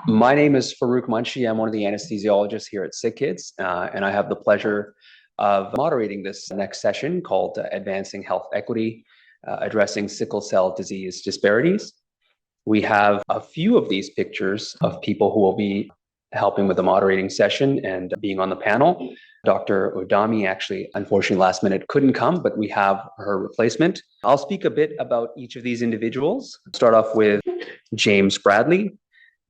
My name is Farouk Munshi. I'm one of the anesthesiologists here at Sickle, and I have the pleasure of moderating this next session called Advancing Health Equity, Addressing Sickle Cell Disease Disparities. We have a few of these pictures of people who will be helping with the moderating session and being on the panel. Dr. Odami actually, unfortunately, last minute couldn't come, but we have her replacement. I'll speak a bit about each of these individuals. Start off with James Bradley.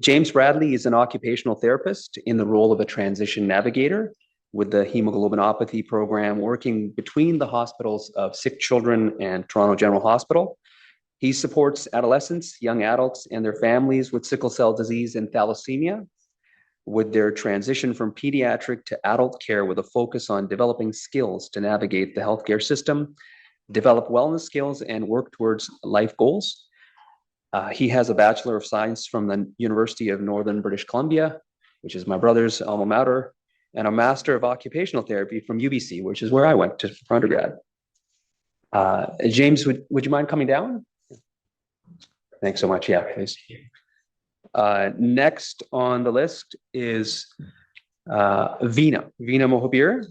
James Bradley is an occupational therapist in the role of a transition navigator with the hemoglobinopathy program, working between the hospitals of Sick Children and Toronto General Hospital. He supports adolescents, young adults, and their families with sickle cell disease and thalassemia with their transition from pediatric to adult care, with a focus on developing skills to navigate the healthcare system, develop wellness skills, and work towards life goals. He has a Bachelor of Science from the University of Northern British Columbia, which is my brother's alma mater, and a Master of Occupational Therapy from UBC, which is where I went for undergrad. James, would you mind coming down? Thanks so much. Yeah, please. Next on the list is Veena Mohabir.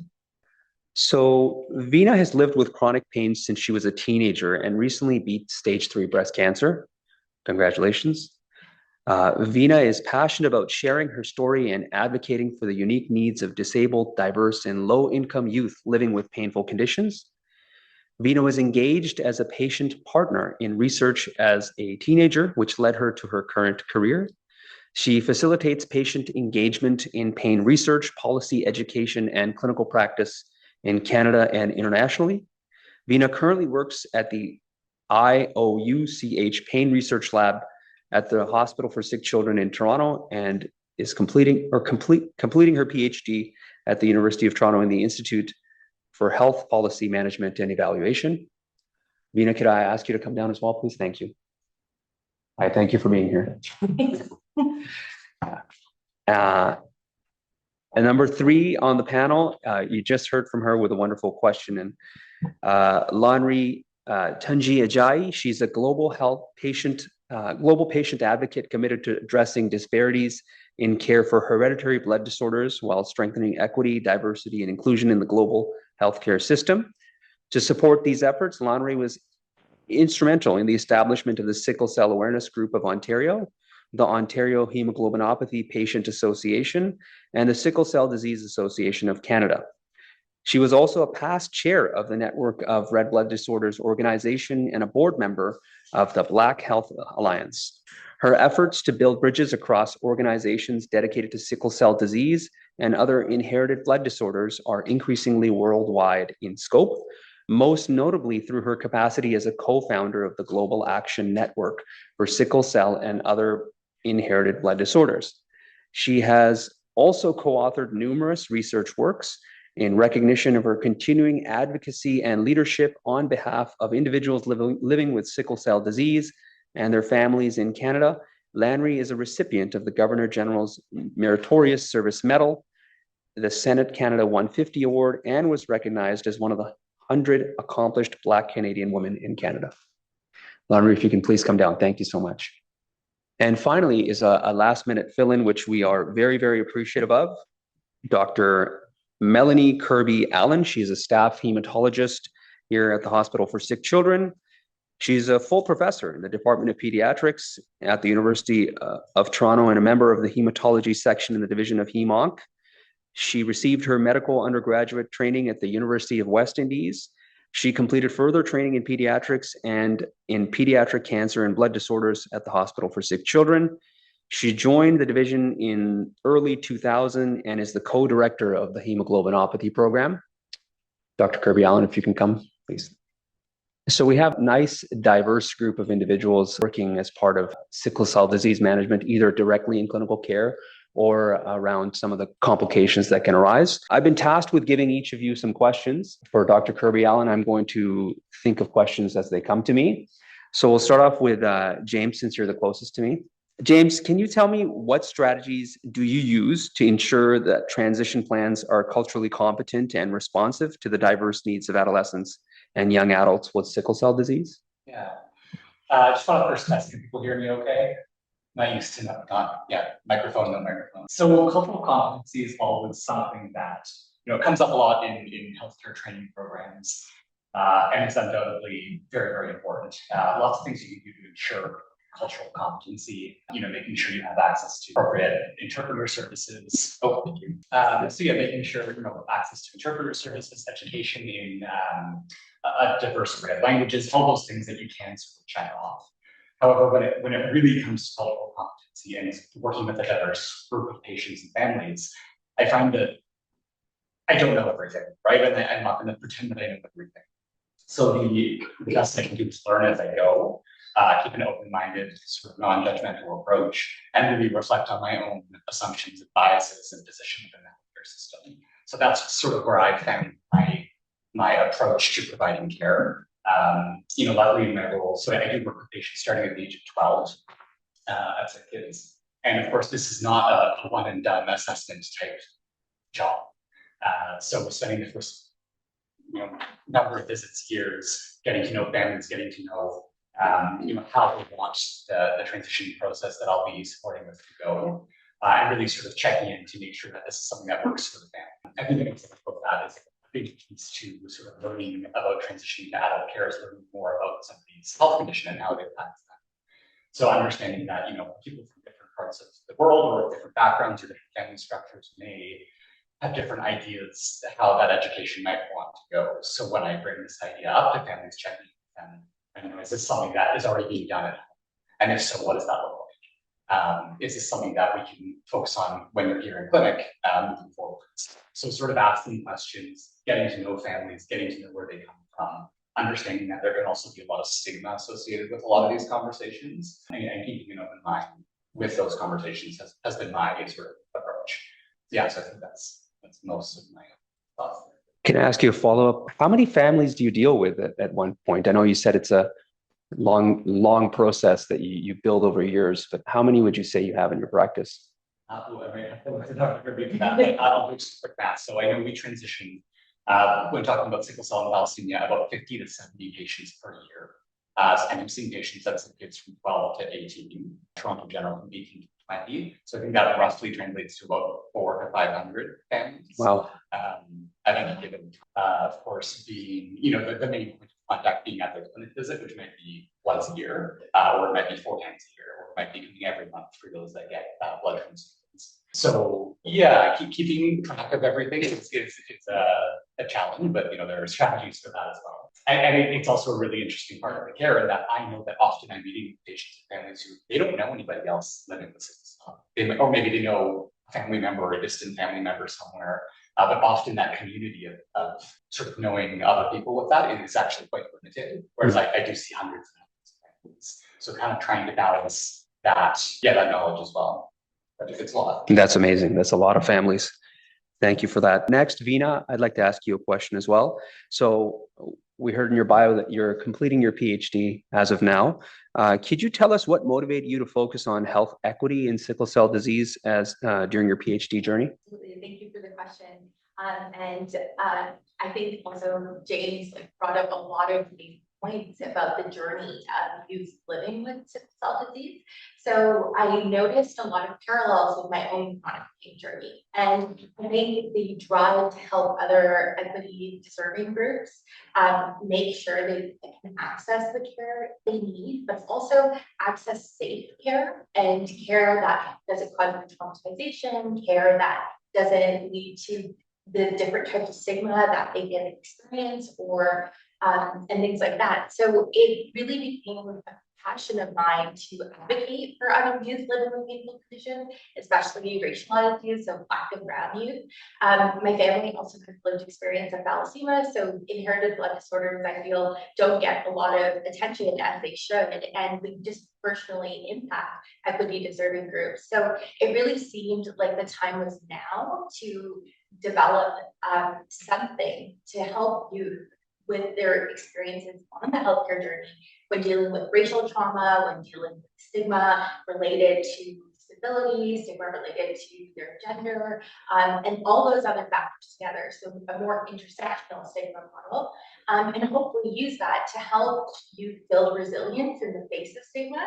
So Veena has lived with chronic pain since she was a teenager and recently beat stage 3 breast cancer. Congratulations. Veena is passionate about sharing her story and advocating for the unique needs of disabled, diverse, and low-income youth living with painful conditions. Veena was engaged as a patient partner in research as a teenager, which led her to her current career. She facilitates patient engagement in pain research, policy, education, and clinical practice in Canada and internationally. Veena currently works at the IOUCH Pain Research Lab at the Hospital for Sick Children in Toronto and is completing her PhD at the University of Toronto in the Institute for Health Policy Management and Evaluation. Veena, could I ask you to come down as well, please? Thank you. I thank you for being here. And number 3 on the panel, you just heard from her with a wonderful question. And Lanri Tunji Ajayi, she's a global patient advocate committed to addressing disparities in care for hereditary blood disorders while strengthening equity, diversity, and inclusion in the global healthcare system. To support these efforts, Lanri was instrumental in the establishment of the Sickle Cell Awareness Group of Ontario, the Ontario Hemoglobinopathy Patient Association, and the Sickle Cell Disease Association of Canada. She was also a past chair of the Network of Red Blood Disorders organization and a board member of the Black Health Alliance. Her efforts to build bridges across organizations dedicated to sickle cell disease and other inherited blood disorders are increasingly worldwide in scope, most notably through her capacity as a co-founder of the Global Action Network for Sickle Cell and Other Inherited Blood Disorders. She has also co-authored numerous research works in recognition of her continuing advocacy and leadership on behalf of individuals living with sickle cell disease and their families in Canada. Lanri is a recipient of the Governor General's Meritorious Service Medal, the Senate Canada 150 Award, and was recognized as one of the 100 accomplished Black Canadian women in Canada. Lanri, if you can please come down. Thank you so much. And finally is a last-minute fill-in, which we are very, very appreciative of. Dr. Melanie Kirby-Allen. She's a staff hematologist here at the Hospital for Sick Children. She's a full professor in the Department of Pediatrics at the University of Toronto and a member of the hematology section in the Division of Hem-Onc. She received her medical undergraduate training at the University of West Indies. She completed further training in pediatrics and in pediatric cancer and blood disorders at the Hospital for Sick Children. She joined the division in early 2000 and is the co-director of the hemoglobinopathy program. Dr. Kirby-Allen, if you can come, please. So we have a nice, diverse group of individuals working as part of sickle cell disease management, either directly in clinical care or around some of the complications that can arise. I've been tasked with giving each of you some questions. For Dr. Kirby-Allen, I'm going to think of questions as they come to me. So we'll start off with James, since you're the closest to me. James, can you tell me what strategies do you use to ensure that transition plans are culturally competent and responsive to the diverse needs of adolescents and young adults with sickle cell disease? Yeah. I just want to first test, can people hear me okay? Not used to not yeah, microphone, no microphone. So cultural competency is always something that comes up a lot in healthcare training programs, and it's undoubtedly very, very important. Lots of things you can do to ensure cultural competency. Making sure you have access to appropriate interpreter services. Oh, thank you. So yeah, making sure access to interpreter services, education in a diverse array of languages, all those things that you can sort of check off. However, when it really comes to cultural competency and working with a diverse group of patients and families, I find that I don't know everything, right? And I'm not going to pretend that I know everything. So the best I can do is learn as I go, keep an open-minded, sort of non-judgmental approach, and really reflect on my own assumptions and biases and position within the healthcare system. So that's sort of where I found my approach to providing care. Luckily in my role, so I do work with patients starting at the age of 12 as a kids. And of course, this is not a one and done assessment type job. So we're spending the first number of visits, years, getting to know families, getting to know how they want the transition process that I'll be supporting with to go, and really sort of checking in to make sure that this is something that works for the family. I think an example of that is big piece to sort of learning about transitioning to adult care is learning more about some of these health conditions and how they impact them. So understanding that people from different parts of the world or different backgrounds or different family structures may have different ideas how that education might want to go. So when I bring this idea up to families, checking with them, is this something that is already being done at home? And if so, what does that look like? Is this something that we can focus on when you're here in clinic moving forward? So sort of asking questions, getting to know families, getting to know where they come from, understanding that there can also be a lot of stigma associated with a lot of these conversations, and keeping an open mind with those conversations has been my sort of approach. Yeah, so I think that's most of my thoughts. Can I ask you a follow-up? How many families do you deal with at one point? I know you said it's a long process that you build over years, but how many would you say you have in your practice? I'll do just quick math. So I know we transition when talking about sickle cell and thalassemia, about 50 to 70 patients per year. And I'm seeing patients that's kids from 12 to 18, Toronto General from 18 to 20. So I think that roughly translates to about 400 to 500 families. Wow. At any given, of course, being the main point of contact being at the clinic visit, which might be once a year, or it might be 4 times a year, or it might be coming every month for those that get blood transfusions. So yeah, keeping track of everything is a challenge, but there are strategies for that as well. And it's also a really interesting part of the care in that I know that often I'm meeting patients and families who they don't know anybody else living with sickle cell. Or maybe they know a family member or a distant family member somewhere. But often that community of sort of knowing other people with that is actually quite limited. Whereas I do see hundreds and hundreds of families. So kind of trying to balance that knowledge as well. But it's a lot. That's amazing. That's a lot of families. Thank you for that. Next, Veena, I'd like to ask you a question as well. So we heard in your bio that you're completing your PhD as of now. Could you tell us what motivated you to focus on health equity in sickle cell disease during your PhD journey? Absolutely. Thank you for the question. I think also James brought up a lot of these points about the journey of youth living with sickle cell disease. So I noticed a lot of parallels with my own chronic pain journey. And I think the drive to help other equity deserving groups make sure they can access the care they need, but also access safe care and care that doesn't cause traumatization, care that doesn't lead to the different types of stigma that they can experience or and things like that. So it really became a passion of mine to advocate for other youth living with painful conditions, especially racialized youth, so Black and Brown youth. My family also has lived experience of thalassemia, so inherited blood disorders, I feel, don't get a lot of attention as they should, and we disproportionately impact equity deserving groups. So it really seemed like the time was now to develop something to help youth with their experiences on the healthcare journey when dealing with racial trauma, when dealing with stigma related to disability, stigma related to their gender, and all those other factors together. So a more intersectional stigma model, and hopefully use that to help you build resilience in the face of stigma,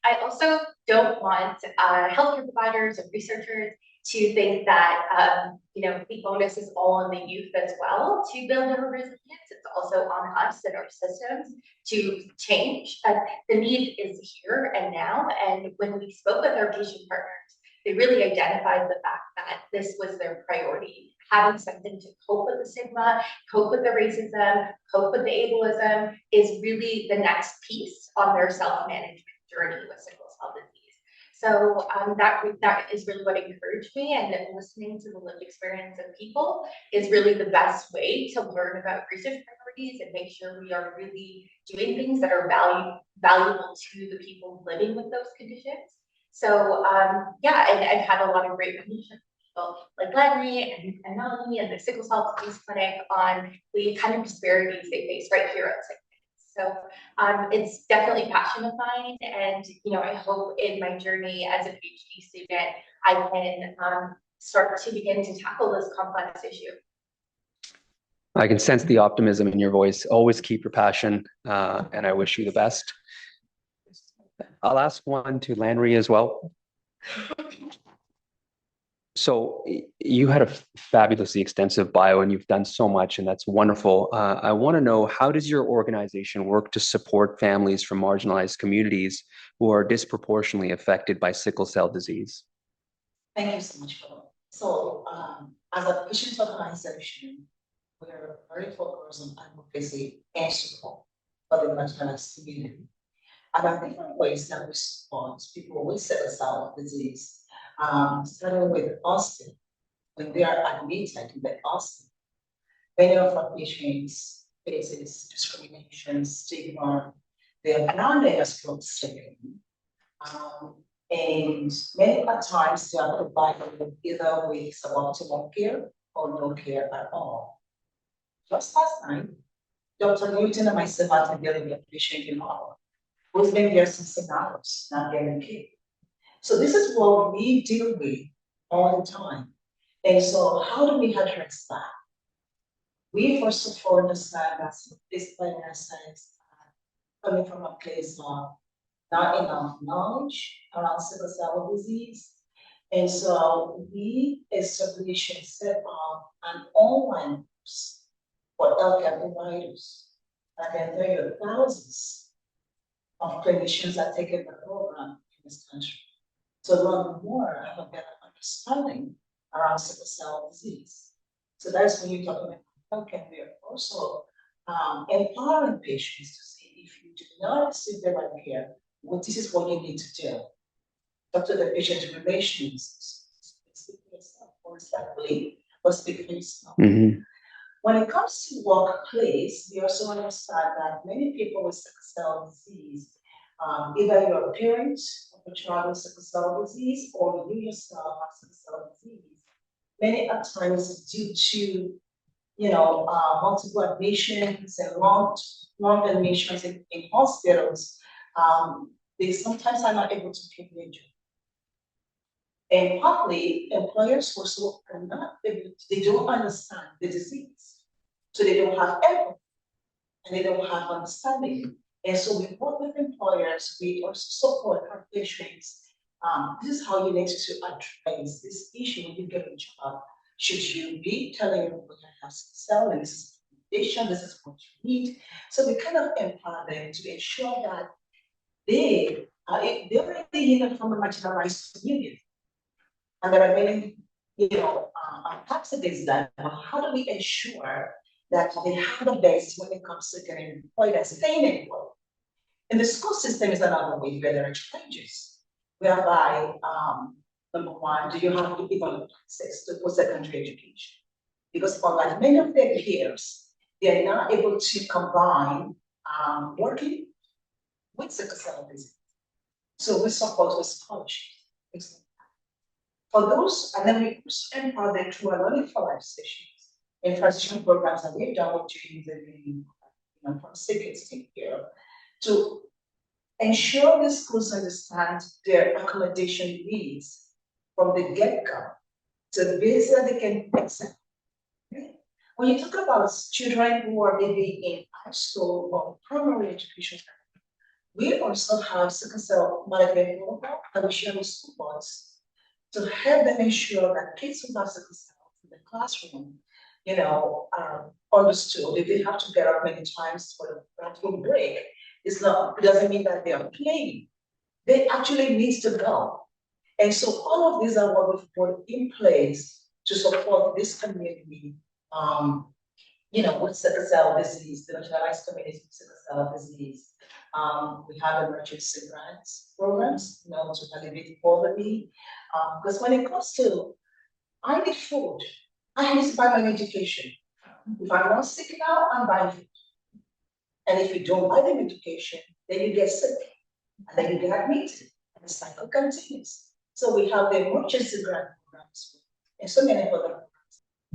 I also don't want healthcare providers or researchers to think that the onus is all on the youth as well to build their resilience. It's also on us and our systems to change. But the need is here and now. And when we spoke with our patient partners, they really identified the fact that this was their priority. Having something to cope with the stigma, cope with the racism, cope with the ableism is really the next piece on their self-management journey with sickle cell disease. So that is really what encouraged me, and then listening to the lived experience of people is really the best way to learn about research priorities and make sure we are really doing things that are valuable to the people living with those conditions. So yeah, and I've had a lot of great conversations with people like Larry and Melanie and the Sickle Cell Disease Clinic on the kind of disparities they face right here at Sickle. So it's definitely passion of mine, and I hope in my journey as a PhD student, I can start to begin to tackle this complex issue. I can sense the optimism in your voice. Always keep your passion, and I wish you the best. I'll ask one to Landry as well. So you had a fabulously extensive bio and you've done so much, and that's wonderful. I want to know, how does your organization work to support families from marginalized communities who are disproportionately affected by sickle cell disease? Thank you so much, Phil. So as a patient organization, we're very focused on advocacy and support for the marginalized community. And there are different ways that we support people with sickle cell disease. Starting with Austin, when they are admitted in the Austin, many of our patients faces discrimination, stigma, they are grounded as sick. And many times they are provided either with suboptimal care or no care at all. Just last night, Dr. Newton and myself are dealing with a patient in Ottawa who's been here since 7 hours, not getting care. So this is what we deal with all the time. And so how do we address that? We first of all understand that this neuroscience coming from a place of not enough knowledge around sickle cell disease. And so we established and set up an online course for healthcare providers. And then there are thousands of clinicians that take the program in this country to learn more, have a better understanding around sickle cell disease. So that's when you're talking about healthcare. We are also empowering patients to say, if you do not receive the right care, well, this is what you need to do. Talk to the patient relations. Speak for yourself, or respectfully, or speak for yourself. Mm-hmm. When it comes to workplace, we also understand that many people with sickle cell disease, either you're a parent of a child with sickle cell disease or you yourself have sickle cell disease, many at times due to multiple admissions and long admissions in hospitals, they sometimes are not able to pay their job. And partly, employers also are not able to, they don't understand the disease. So they don't have empathy and they don't have understanding. And so we work with employers, we also support our patients. This is how you need to address this issue when you get a job. Should you be telling your employer have to sell, and this is the condition, this is what you need. So we kind of empower them to ensure that they're already in from a marginalized community. And there are many, activities that how do we ensure that they have the best when it comes to getting employed and staying employed? And the school system is another way where there are challenges, whereby number one, do you have even access to post-secondary education? Because unlike many of their peers, they are not able to combine working with sickle cell disease. So we support with scholarships. For those, and then we also empower them through our learning for life sessions and transition programs that we've done with children from Sickle here to ensure the schools understand their accommodation needs from the get-go, so basically they can accept. When you talk about children who are maybe in high school or primary education, We also have sickle cell management protocol that we share with school boards to help them ensure that kids who have sickle cell in the classroom, are understood. If they have to get up many times for the bathroom break, it doesn't mean that they are playing. They actually need to go. And so all of these are what we've put in place to support this community, with sickle cell disease, the marginalized communities with sickle cell disease. We have emergency grants programs, to alleviate poverty. Because when it comes to, I need food, I need to buy my medication. If I'm not sick now, I'm buying food. And if you don't buy the medication, then you get sick, and then you get admitted, and the cycle continues. So we have the emergency grant programs and so many other.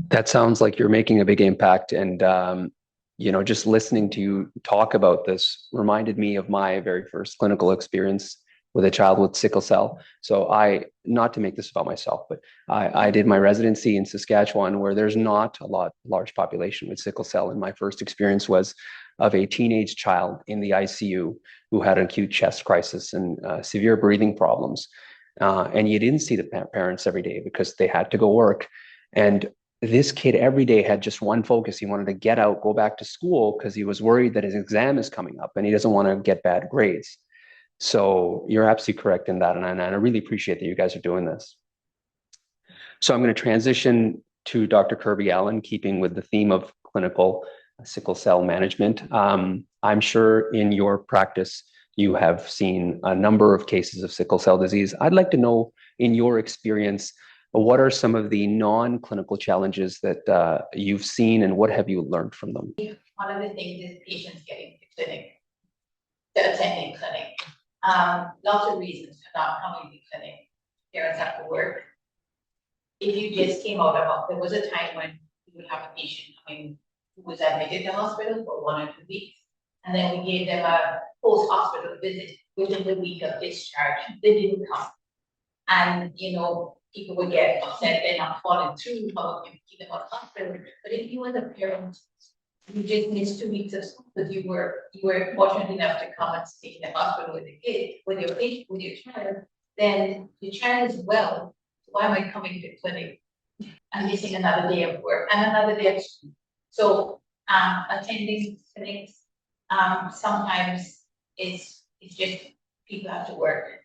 That sounds like you're making a big impact. And, just listening to you talk about this reminded me of my very first clinical experience with a child with sickle cell. So not to make this about myself, but I did my residency in Saskatchewan, where there's not a large population with sickle cell. And my first experience was of a teenage child in the ICU who had an acute chest crisis and severe breathing problems. And you didn't see the parents every day because they had to go work. And this kid every day had just one focus. He wanted to get out, go back to school, because he was worried that his exam is coming up and he doesn't want to get bad grades. So you're absolutely correct in that. And I really appreciate that you guys are doing this. So I'm going to transition to Dr. Kirby Allen, keeping with the theme of clinical sickle cell management. I'm sure in your practice, you have seen a number of cases of sickle cell disease. I'd like to know, in your experience, what are some of the non-clinical challenges that you've seen, and what have you learned from them? One of the things is patients getting to clinic, attending clinic. Lots of reasons for not coming to clinic. Parents have to work. If you just came out of, there was a time when you would have a patient coming who was admitted to hospital for 1 or 2 weeks, and then we gave them a post-hospital visit within the week of discharge. They didn't come. And, people would get upset, they're not following through, how can you keep them out of hospital? But if you as a parent, you just missed 2 weeks of school, but you were fortunate enough to come and stay in the hospital with the kid, with your patient, with your child, then the child is well. Why am I coming to clinic and missing another day of work and another day of school? So attending clinics sometimes it's just people have to work.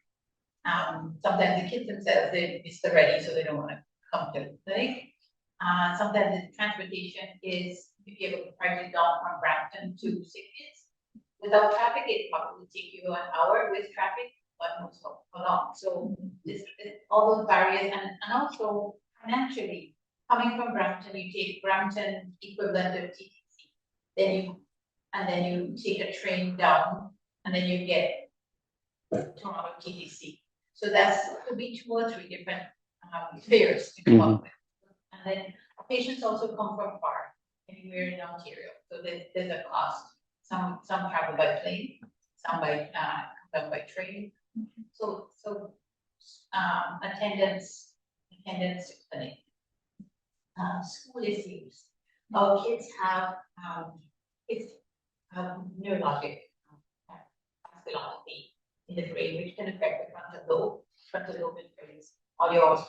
Sometimes the kids themselves, they miss the ready, so they don't want to come to the clinic. Sometimes the transportation is, if you have a private down from Brampton to Sickle, without traffic, it probably would take you an hour. With traffic, but not so long. So this all those barriers, and also financially, coming from Brampton, you take Brampton equivalent of TTC, then you take a train down, and then you get Toronto TTC. So could be 2 or 3 different fares to come up with. And then patients also come from far, anywhere in Ontario. So there's a cost. Some travel by plane, some by train. So attendance to clinic. School issues. Our kids have neurologic vasculopathy in the brain, which can affect the frontal lobe increase, all your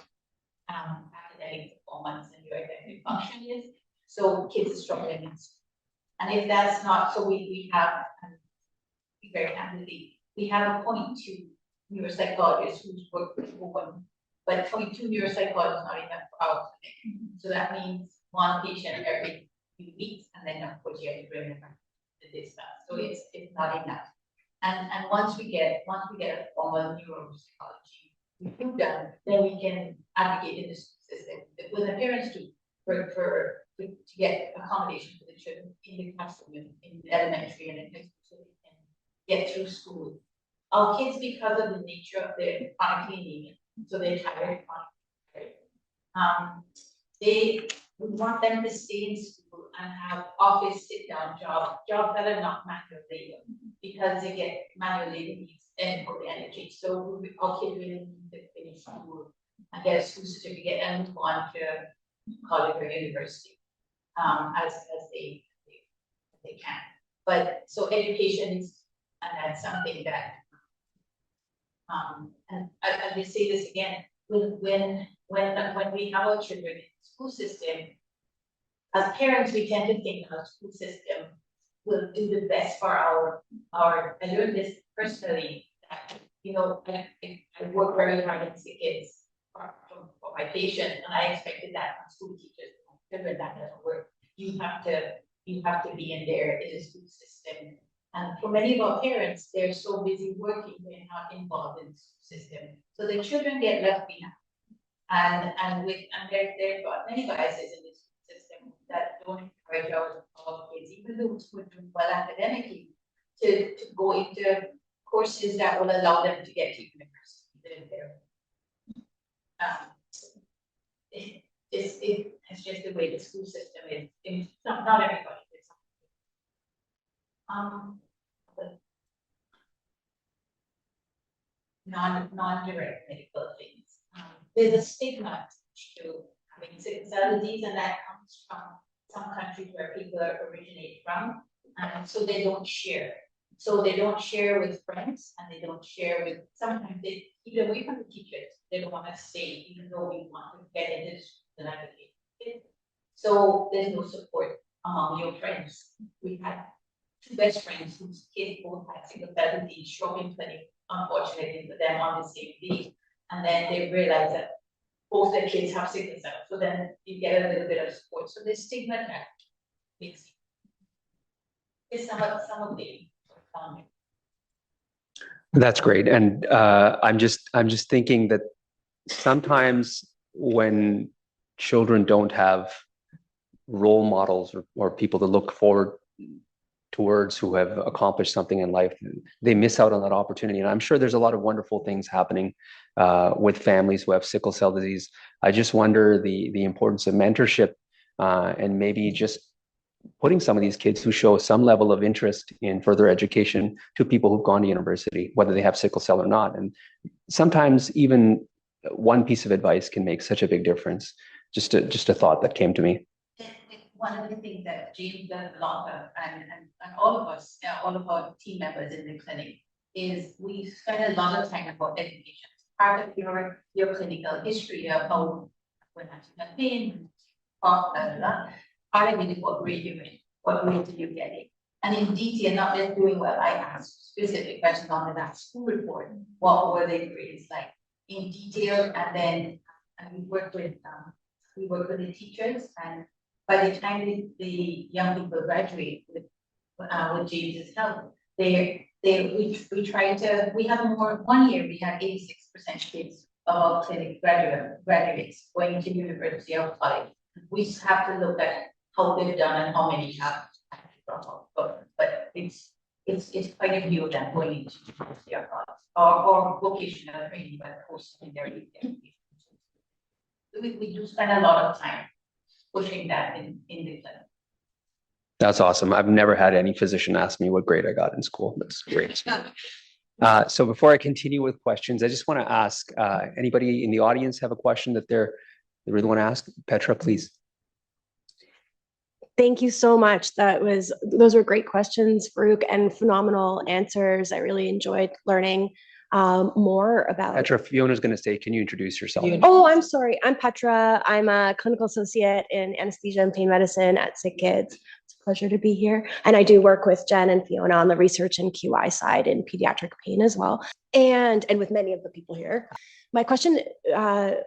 academic performance and your academic function is. So kids are struggling. And if that's not, so we have, very candidly, we have a 0.2 neuropsychologist who's worked with one, but 0.2 neuropsychologists not enough for our clinic. So that means 1 patient every few weeks, and then of course you have to bring them back to the dispatch. So it's not enough. And once we get a formal neuropsychology we've done, then we can advocate in the school system with the parents to get accommodation for the children in the classroom, in the elementary and in high school, so they can get through school. Our kids, because of the nature of their chronically anemia, so they're tired, we want them to stay in school and have office sit-down jobs that are not manual labor, because they get manual labor needs and for the energy. So our kids really need to finish school and get a school certificate and move on to college or university as they can. But so education is And that's something that, and I will say this again, when we have our children in the school system, as parents, we tend to think our school system will do the best for I learned this personally, that, you know, I work very hard to see kids for my patient, and I expected that from school teachers. Children, that doesn't work. You have to be in there in the school system. And for many of our parents, they're so busy working, they're not involved in the school system. So the children get left behind. And there are many biases in the school system that don't encourage our kids, even those who are doing well academically, to go into courses that will allow them to get to university. It's just the way the school system is. It's not everybody. Non-direct medical things. There's a stigma to having sickle cell disease, and that comes from some countries where people originate from, and so they don't share. So they don't share with friends, and they don't share with, sometimes they keep away from the teachers. They don't want to stay, even though we want to get into the advocate. So there's no support among your friends. We had two best friends whose kids both had sickle cell disease, stroke in 20, unfortunately for them, on the same day. And then they realize that both their kids have sickle cell. So then you get a little bit of support. So this stigma that makes is some of the That's great. And I'm just thinking that sometimes when children don't have role models or people to look forward towards who have accomplished something in life, they miss out on that opportunity. And I'm sure there's a lot of wonderful things happening with families who have sickle cell disease. I just wonder the importance of mentorship and maybe just putting some of these kids who show some level of interest in further education to people who've gone to university, whether they have sickle cell or not. And sometimes even one piece of advice can make such a big difference. Just a thought that came to me. One of the things that James does a lot of, and all of us, all of our team members in the clinic, is we spend a lot of time about education. Part of your clinical history of how when you have pain, part of it is what grade you're in, what grade are you getting. And in detail, not just doing well, I ask specific questions on that school report. What were their grades like in detail? And then we work with the teachers, and by the time the young people graduate with James's help, we try to, we have more, 1 year we had 86% kids of our clinic graduates going to University of College. We just have to look at how they've done and how many have but it's quite a few of them going into University of College or vocational training, but post-secondary. We do spend a lot of time pushing that in the clinic. That's awesome. I've never had any physician ask me what grade I got in school. That's great. So before I continue with questions, I just want to ask anybody in the audience have a question that they really want to ask? Petra, please. Thank you so much. Those were great questions, Farouk, and phenomenal answers. I really enjoyed learning more about. Petra, Fiona's going to say, can you introduce yourself? Oh, I'm sorry. I'm Petra. I'm a clinical associate in anesthesia and pain medicine at Sick Kids. It's a pleasure to be here. And I do work with Jen and Fiona on the research and QI side in pediatric pain as well. And with many of the people here. My question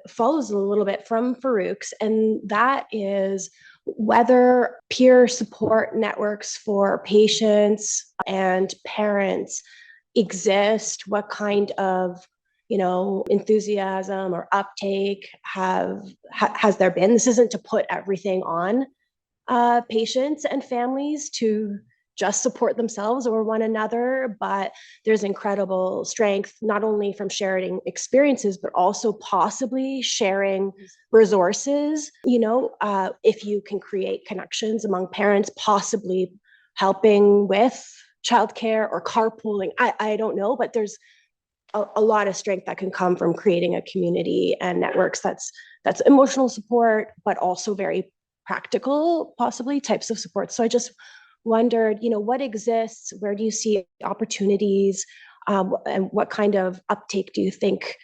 follows a little bit from Farouk's, and that is whether peer support networks for patients and parents exist, what kind of enthusiasm or uptake has there been? This isn't to put everything on patients and families to just support themselves or one another, but there's incredible strength, not only from sharing experiences, but also possibly sharing resources. If you can create connections among parents, possibly helping with childcare or carpooling, I don't know, but there's a lot of strength that can come from creating a community and networks that's emotional support, but also very practical, possibly types of support. So I just wondered, what exists? Where do you see opportunities? And what kind of uptake do you think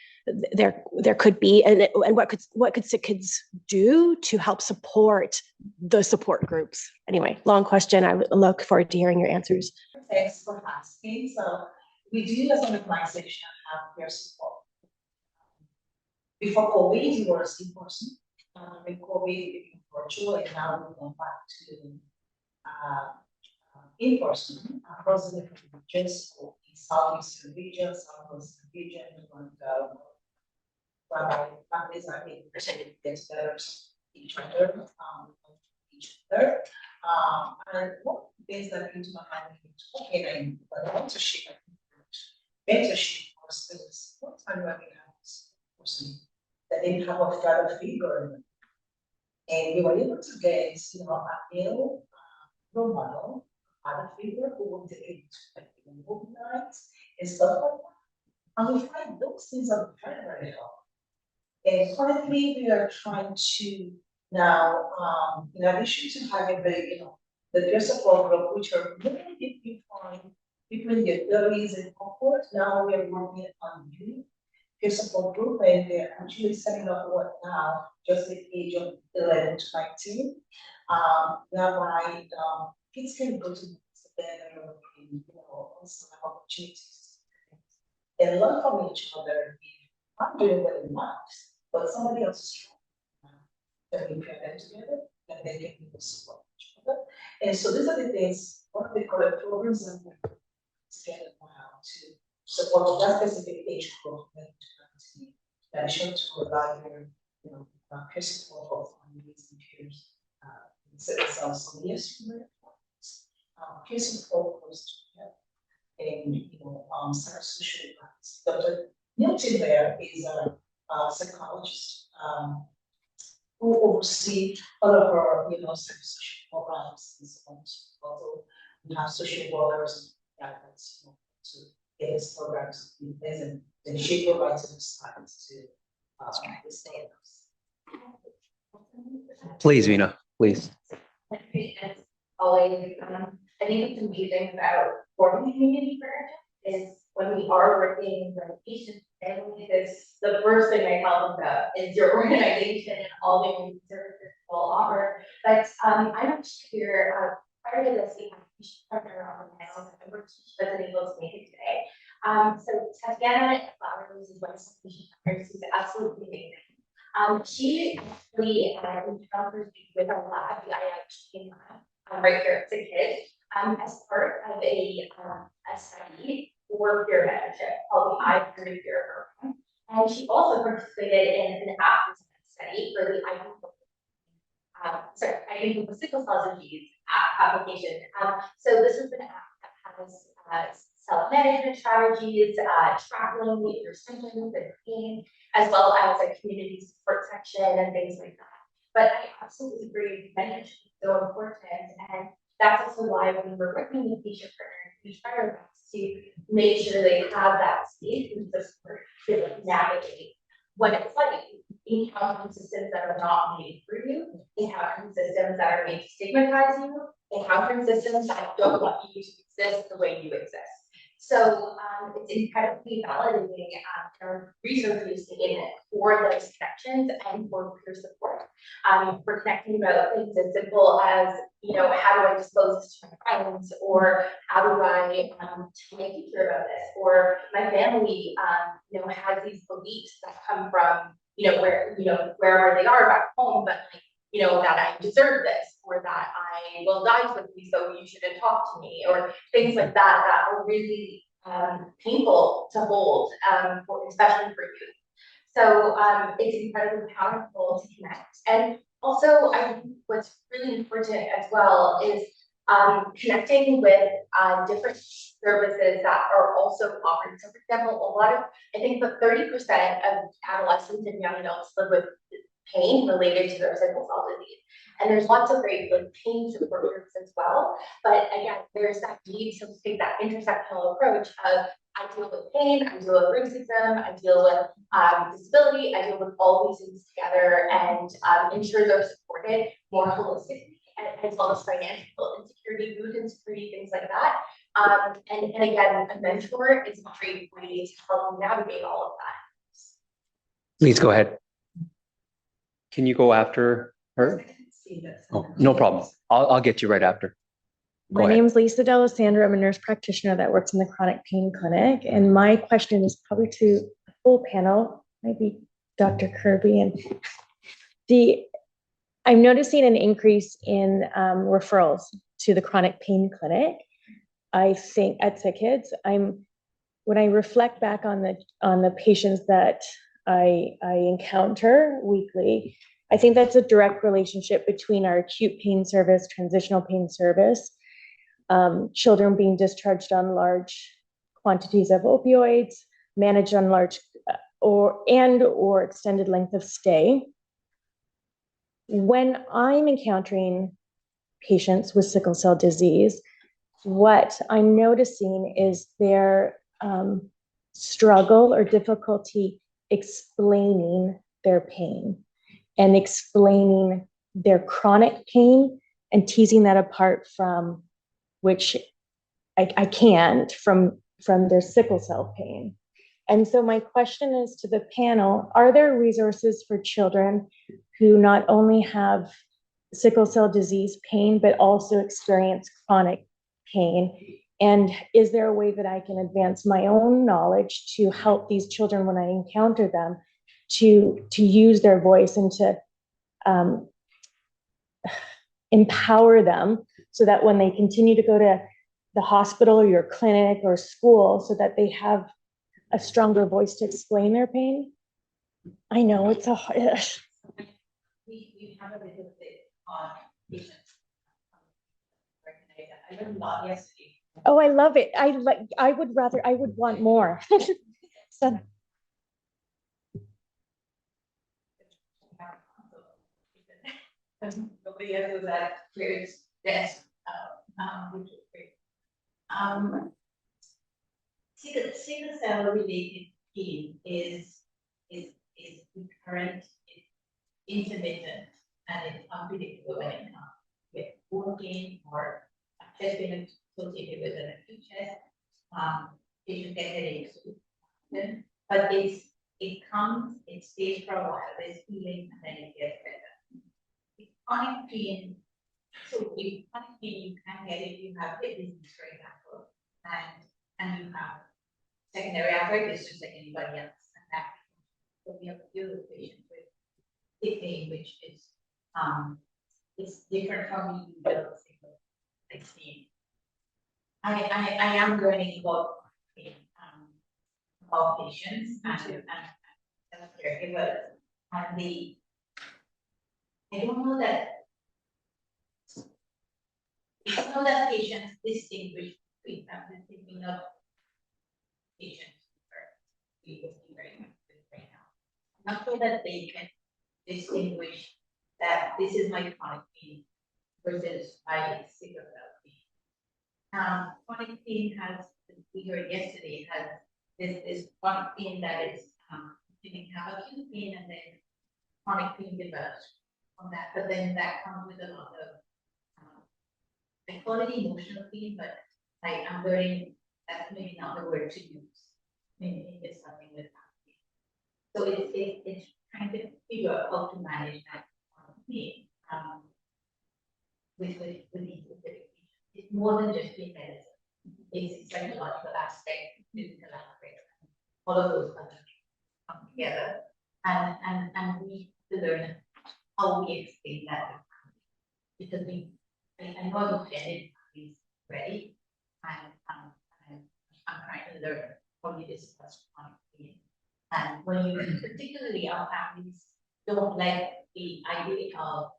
there could be, and what could Sick Kids do to help support the support groups? Anyway, long question. I look forward to hearing your answers. Thanks for asking. So we do as an organization have peer support. Before COVID, it was in person. With COVID, it became virtual, and now we're going back to in person across the different regions, in Southeastern region, Southwestern region, and whereby families are able to get better each other, and one of the things that came to my mind when talking and mentorship was one time when we had this person that didn't have a father figure, and we were able to get a male role model, father figure who would take it to movie nights and stuff like that. And we find those things are very, very helpful. And currently, we are trying to now, in addition to having the peer support group, which are really defined between the 30s and upwards, now we are working on youth peer support group, and they're actually setting up what now, just the age of 11 to 19, whereby kids can go to together and also have opportunities and learn from each other. I'm doing well in maths, but somebody else is strong. That we pair them together, and they can support each other. And so these are the things, one of the correct programs that we're together now to support that specific age group. In addition to larger, peer support of families and peers, so yes, peer support goes to and social rights. Dr. Newton there is a psychologist who oversee all of our, social programs and so on. Also, we have social workers and guidance to get these programs in place, and she provides insights to the standards. Please, Vina, please. As always, I think it's amazing about forming community partnerships is when we are working with patients and families, the first thing I tell them about is your organization and all the community services will offer. But I'm actually here, prior to this, we had a patient partner on the panel, and she wasn't able to make it today. So Tatiana Flowers is one of the patient partners who's absolutely amazing. She actually encountered with our lab, the IIT lab, right here at Sick Kids, as part of a study for peer mentorship called the Peer Program. And she also participated in an app study for the I think the sickle cell disease application. So this is an app that has self-management strategies, tracking your symptoms and pain, as well as a community support section and things like that. But I absolutely agree, mentorship is so important, and that's also why when we're working with patient partners, we try our best to make sure they have that space and support to navigate what it's like. Encountering systems that are not made for you, encountering systems that are made to stigmatize you, encountering systems that don't want you to exist the way you exist. So it's incredibly validating our research is in it for those connections and for peer support. We're connecting about things as simple as, how do I disclose this to my friends, or how do I tell my teacher about this, or my family, has these beliefs that come from, wherever they are back home, but that I deserve this, or that I will die quickly, so you shouldn't talk to me, or things like that are really painful to hold, especially for youth. So it's incredibly powerful to connect. And also, I think what's really important as well is connecting with different services that are also offered. So for example, I think the 30% of adolescents and young adults live with pain related to their sickle cell disease. And there's lots of great pain support groups as well. But again, there's that need to take that intersectional approach of I deal with pain, I deal with racism, I deal with disability, I deal with all these things together and ensure they're supported more holistically as well as financial insecurity, food insecurity, things like that. And again, a mentor is a great way to help navigate all of that. Please go ahead. Can you go after her? Oh, no problem. I'll get you right after. Go My ahead. name is Lisa D'Alessandro. I'm a nurse practitioner that works in the chronic pain clinic. And my question is probably to the full panel, maybe Dr. Kirby. And I'm noticing an increase in referrals to the chronic pain clinic. I think at Sickle, when I reflect back on the patients that I encounter weekly, I think that's a direct relationship between our acute pain service, transitional pain service, children being discharged on large quantities of opioids, managed on large or extended length of stay. When I'm encountering patients with sickle cell disease, what I'm noticing is their struggle or difficulty explaining their pain and explaining their chronic pain and teasing that apart from which I can't from their sickle cell pain. And so my question is to the panel, are there resources for children who not only have sickle cell disease pain, but also experience chronic pain? And is there a way that I can advance my own knowledge to help these children when I encounter them to use their voice and to empower them so that when they continue to go to the hospital or your clinic or school, so that they have a stronger voice to explain their pain? I know it's a hard. We have a little bit on patients. I learned a lot yesterday. Oh, I love it. I would want more. So, Nobody else was at Claire's desk, which is great. Sickle cell related pain is recurrent, it's intermittent, and it's unpredictable when it comes with bone pain or chest pain associated with an acute chest. Patient get headaches, but it comes, it stays for a while, there's healing, and then it gets better. Chronic pain, so with chronic pain, you can get it, you have hip disease, for example, and you have secondary arthritis just like anybody else. And that, so we have to deal with patients with hip pain, which is it's different from the single pain. I am learning about pain, about patients and caregivers, and I don't know that patients distinguish between them. I'm thinking of patients we will be very much with right now. I'm not sure that they can distinguish that this is my chronic pain versus my sickle cell pain. Chronic pain has, we heard yesterday, has this chronic pain that is you can have acute pain and then chronic pain develops from that, but then that comes with a lot of I call it emotional pain, but I'm learning that's maybe not the word to use in discussing with pain. So it's trying to figure out how to manage that pain with these specific patients. It's more than just pain medicine. It's psychological aspect, physical aspect, all of those other things come together, and we have to learn how we explain that because I know I'm intended is ready, and I'm trying to learn how we discuss chronic pain. And when you particularly our families don't like the idea of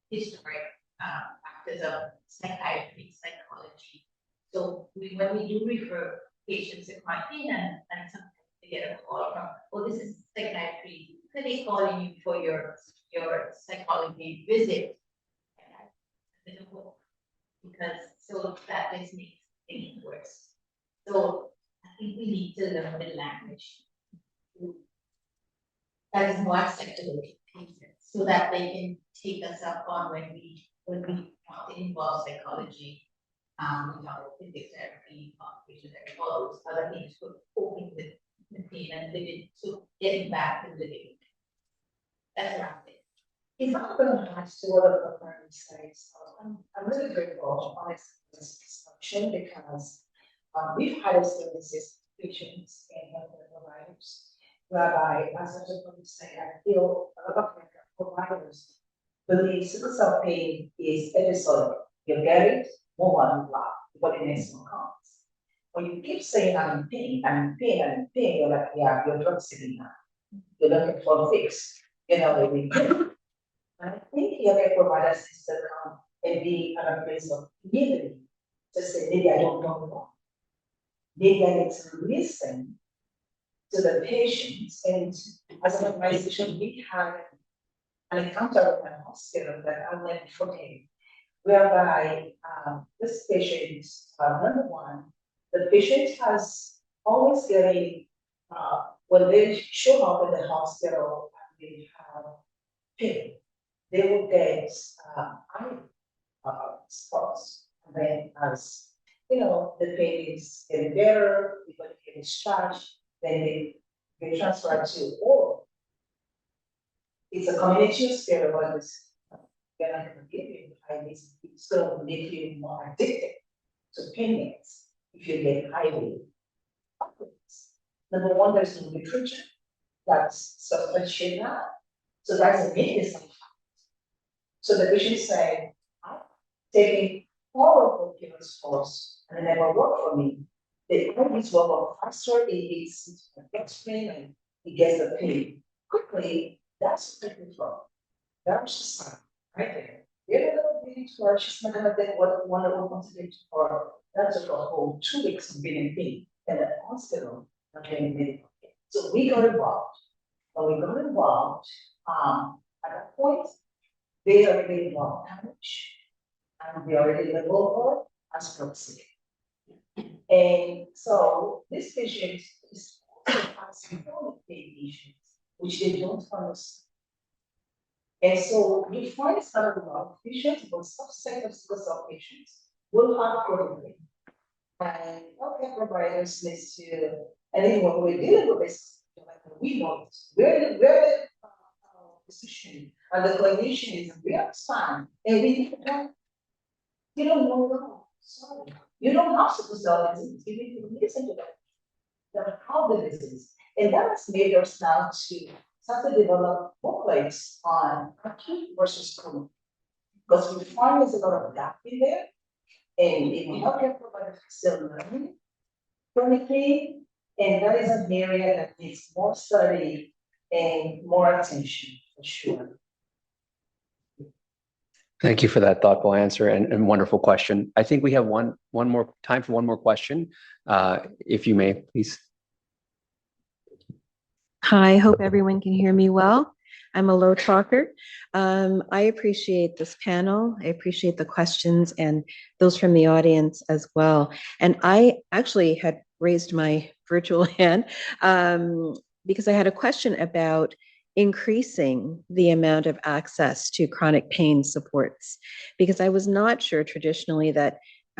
historic factors of psychiatry, psychology. So when we do refer patients to chronic pain and sometimes they get a call from, oh, this is psychiatry, could they calling you for your psychology visit? Because so that just makes it worse. So I think we need to learn the language that is more acceptable to patients. so that they can take us up on when we want to involve psychology, physics therapy, occupational therapy, all those other things for coping with the pain and living, so getting back to living. That's what I'm saying. If I'm gonna match to what the parent says, I'm really grateful for this discussion because we've had experiences with patients and healthcare providers whereby, as I just say, I feel a lot of healthcare providers believe sickle cell pain is episodic. You get it, move on, blah, but the next one comes. When you keep saying I'm in pain, I'm in pain, I'm in pain, you're like, yeah, you're drug sitting now. You're looking for a fix. You know, they I think the other providers needs to come and be at a place of humility to say, maybe I don't know more. Maybe I need to listen to the patients. And as an organization, we have an encounter with my hospital that I'll never forget, whereby this patient, number one, the patient has always getting, when they show up in the hospital, they have pain. They will get eye spots. And then as you know, the pain is getting better, people get discharged, then they transfer to oral. It's a community spirit, but it's they're not gonna give you it's gonna make you more addicted to pain meds if you get highly. Number one, there's no literature that's substantiated that. So that's a medicine. So the patient say, I'm taking all of the pills first, and it never worked for me. They always work on faster, it gets pain and it gets the pain quickly. That's what they from. That's the sign right there. They're gonna be to her, she's not gonna get what one of them wants to do for her. That's a whole 2 weeks of being in pain and the hospital not getting medical care. So we got involved. When we got involved, at that point, they already involved damage and they already labeled her as toxic. And so this patient is has chronic pain issues, which they don't understand. And so you find it's not a lot of patients, but subset of sickle cell patients will have chronic pain. And healthcare providers needs to, and then when we're dealing with this, we know it. We're the physician and the clinician is we understand, and we don't, you don't know wrong. Sorry. You don't have sickle cell disease. You need to listen to that how the disease. And that has made us now to start to develop booklets on acute versus chronic. Because we find there's a lot of gap in there. And if healthcare providers are still learning chronic pain, and that is an area that needs more study and more attention for sure. Thank you for that thoughtful answer and wonderful question. I think we have one more time for one more question. If you may, please. Hi, hope everyone can hear me well. I'm a low talker. I appreciate this panel. I appreciate the questions and those from the audience as well. And I actually had raised my virtual hand because I had a question about increasing the amount of access to chronic pain supports, because I was not sure traditionally that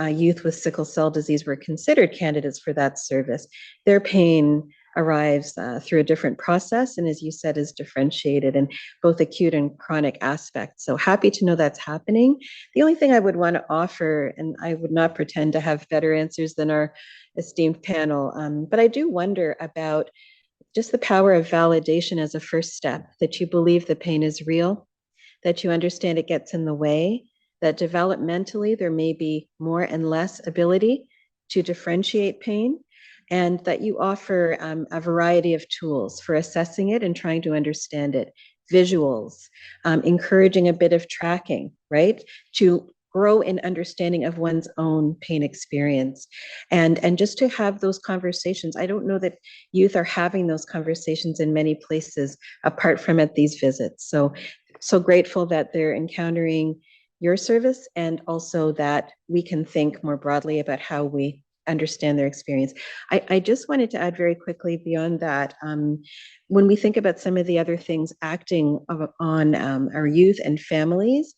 youth with sickle cell disease were considered candidates for that service. Their pain arrives through a different process, and as you said, is differentiated in both acute and chronic aspects. So happy to know that's happening. The only thing I would want to offer, and I would not pretend to have better answers than our esteemed panel, but I do wonder about just the power of validation as a first step, that you believe the pain is real, that you understand it gets in the way, that developmentally there may be more and less ability to differentiate pain, and that you offer a variety of tools for assessing it and trying to understand it. Visuals, encouraging a bit of tracking, right? To grow in understanding of one's own pain experience. And just to have those conversations. I don't know that youth are having those conversations in many places apart from at these visits. So grateful that they're encountering your service, and also that we can think more broadly about how we understand their experience. I just wanted to add very quickly beyond that, when we think about some of the other things acting on our youth and families,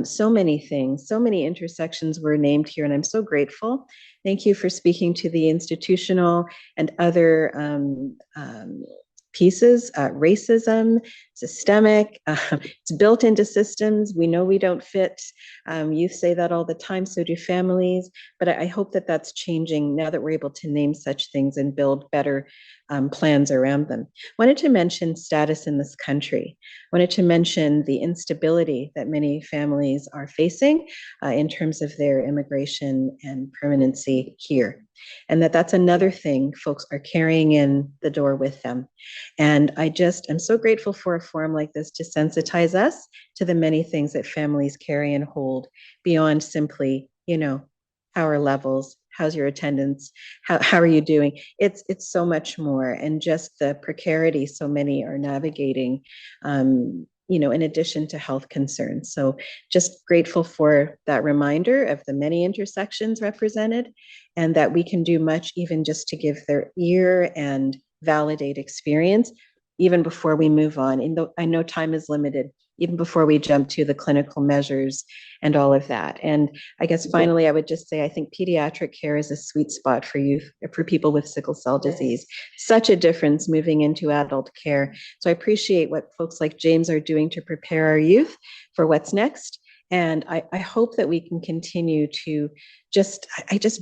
so many things, so many intersections were named here, and I'm so grateful. Thank you for speaking to the institutional and other pieces, racism, systemic, it's built into systems. We know we don't fit. Youth say that all the time, so do families. But I hope that that's changing now that we're able to name such things and build better plans around them. Wanted to mention status in this country. Wanted to mention the instability that many families are facing in terms of their immigration and permanency here. And that's another thing folks are carrying in the door with them. And I'm so grateful for a forum like this to sensitize us to the many things that families carry and hold beyond simply, power levels, how's your attendance, how are you doing? It's so much more, and just the precarity so many are navigating, in addition to health concerns. So just grateful for that reminder of the many intersections represented, and that we can do much even just to give their ear and validate experience even before we move on. I know time is limited, even before we jump to the clinical measures and all of that. And I guess finally, I would just say, I think pediatric care is a sweet spot for youth, for people with sickle cell disease. Such a difference moving into adult care. So I appreciate what folks like James are doing to prepare our youth for what's next. And I hope that we can continue to just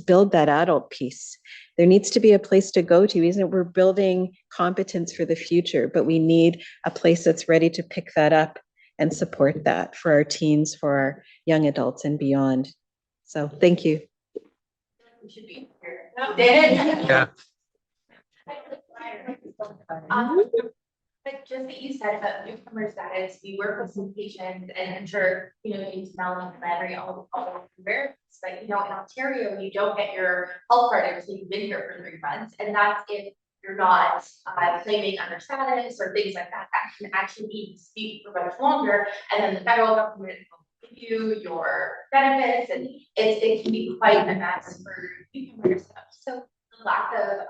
build that adult piece. There needs to be a place to go to, isn't it? We're building competence for the future, but we need a place that's ready to pick that up and support that for our teens, for our young adults and beyond. So thank you. We should be here. Yeah. But just what you said about newcomer status, we work with some patients, and I'm sure, into Melanie and Larry, all Americans, but, in Ontario, you don't get your health card until you've been here for 3 months. And that's if you're not claiming under status or things like that, that can actually be disputed for much longer. And then the federal government will give you your benefits, and it can be quite a mess for newcomer stuff. So the lack of,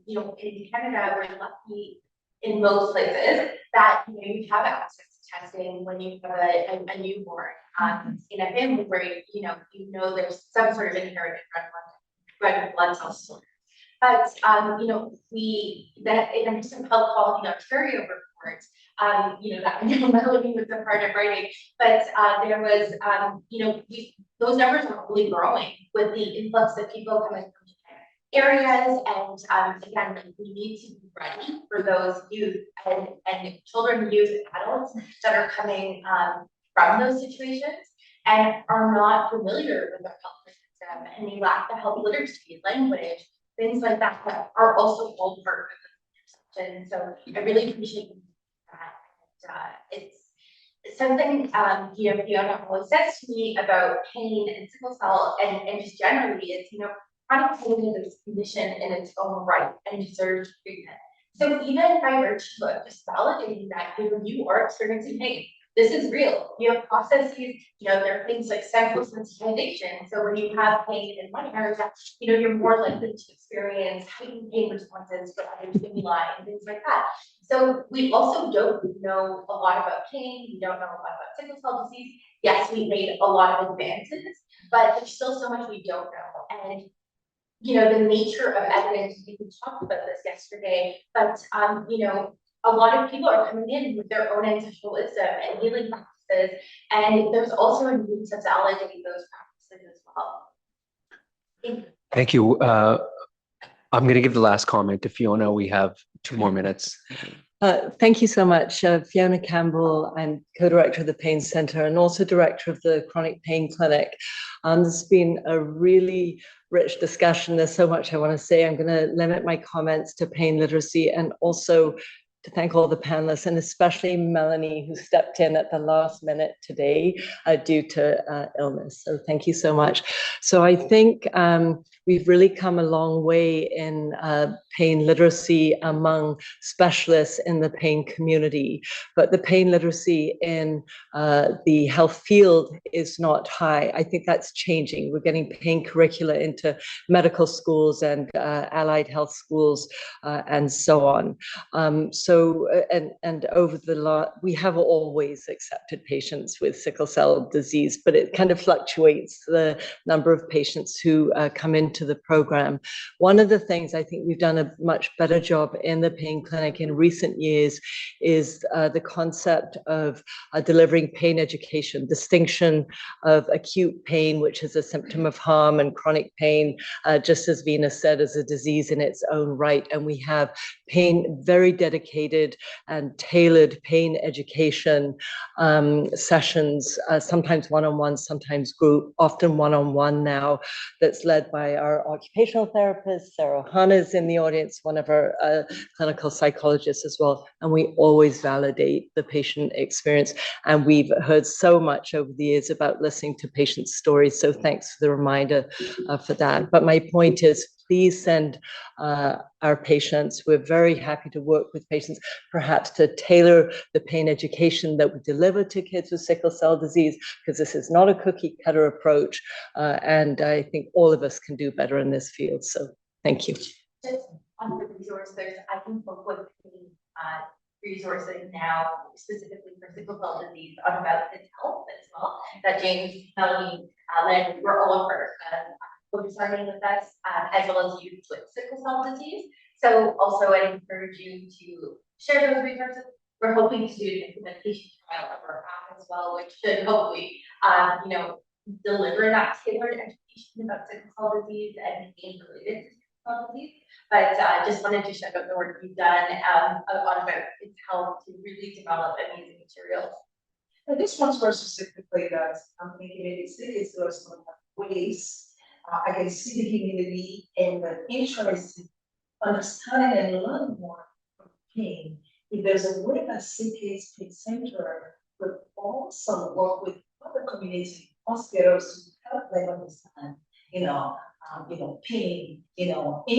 in Canada, we're lucky in most places that you have access to testing when you have a newborn in a family where there's some sort of inherited red blood cell disorder. But in a recent health quality Ontario report, that Melanie was a part of writing, but there was those numbers are really growing with the influx of people coming from areas, and again, we need to be ready for those youth and children, youth, and adults that are coming from those situations and are not familiar with our health system, and they lack the health literacy, language, things like that are also all part of the perception. So I really appreciate that. It's something Fiona always says to me about pain and sickle cell, and just generally is chronic pain is a condition in its own right and deserves treatment. So even by virtue of just validating that you are experiencing pain, this is real. You have processes, there are things like central sensitization. So when you have pain in one area, you're more likely to experience heightened pain responses for other stimuli and things like that. So we also don't know a lot about pain. We don't know a lot about sickle cell disease. Yes, we've made a lot of advances, but there's still so much we don't know. And the nature of evidence, we talked about this yesterday, but a lot of people are coming in with their own ancestral wisdom and healing practices, and there's also a need to validate those practices as well. Thank you. I'm going to give the last comment to Fiona. We have 2 more minutes. Thank you so much, Fiona Campbell. I'm co-director of the Pain Centre and also director of the Chronic Pain Clinic. There's been a really rich discussion. There's so much I want to say. I'm going to limit my comments to pain literacy, and also to thank all the panelists, and especially Melanie, who stepped in at the last minute today due to illness. So thank you so much. So I think we've really come a long way in pain literacy among specialists in the pain community, but the pain literacy in the health field is not high. I think that's changing. We're getting pain curricula into medical schools and allied health schools and so on. And over we have always accepted patients with sickle cell disease, but it kind of fluctuates the number of patients who come into the program. One of the things I think we've done a much better job in the pain clinic in recent years is the concept of delivering pain education, distinction of acute pain, which is a symptom of harm, and chronic pain, just as Venus said, is a disease in its own right. And we have very dedicated and tailored pain education sessions, sometimes one-on-one, sometimes group, often one-on-one now, that's led by our occupational therapist. Sarah Hanna is in the audience, one of our clinical psychologists as well. And we always validate the patient experience. And we've heard so much over the years about listening to patient stories. So thanks for the reminder for that. But my point is, please send our patients. We're very happy to work with patients, perhaps to tailor the pain education that we deliver to kids with sickle cell disease, because this is not a cookie cutter approach. And I think all of us can do better in this field. So thank you. Just on the resources, I can work with resources now specifically for sickle cell disease on about its health as well, that James, Melanie, Len, we're all over will be starting with us, as well as youth with sickle cell disease. So also I encourage you to share those resources. We're hoping to do an implementation trial of our app as well, which should hopefully, deliver that tailored education about sickle cell disease and pain related to sickle cell disease. But just wanted to shout out the work we've done on about its health to really develop amazing materials. And this one's for specifically that I'm thinking maybe cities or some ways I can see the community and the interest in understanding and learning more from pain. If there's a way that CK's Pain Center could also work with other community hospitals to help them understand, pain, in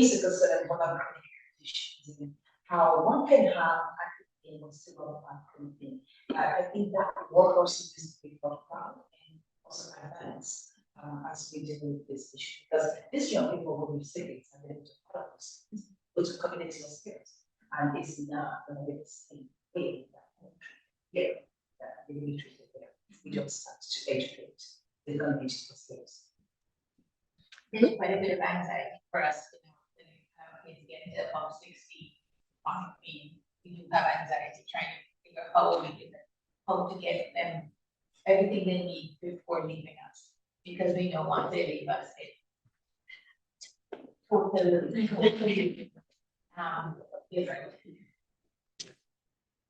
sickle cell and other chronic conditions, and how one can have active pain or severe chronic pain. I think that work also needs to be thought about and also advance as we deal with this issue, because these young people will be sick and then to others, go to community hospitals, and it's not going to be the same way that we need to treat there if we don't start to educate the community hospitals. There's quite a bit of anxiety for us, when kids get to about 60. We do have anxiety trying to figure out how to get them everything they need before leaving us, because we don't want to leave us.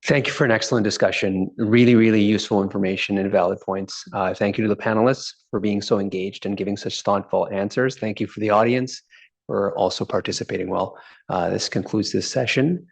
Thank you for an excellent discussion. Really, really useful information and valid points. Thank you to the panelists for being so engaged and giving such thoughtful answers. Thank you for the audience for also participating well. This concludes this session.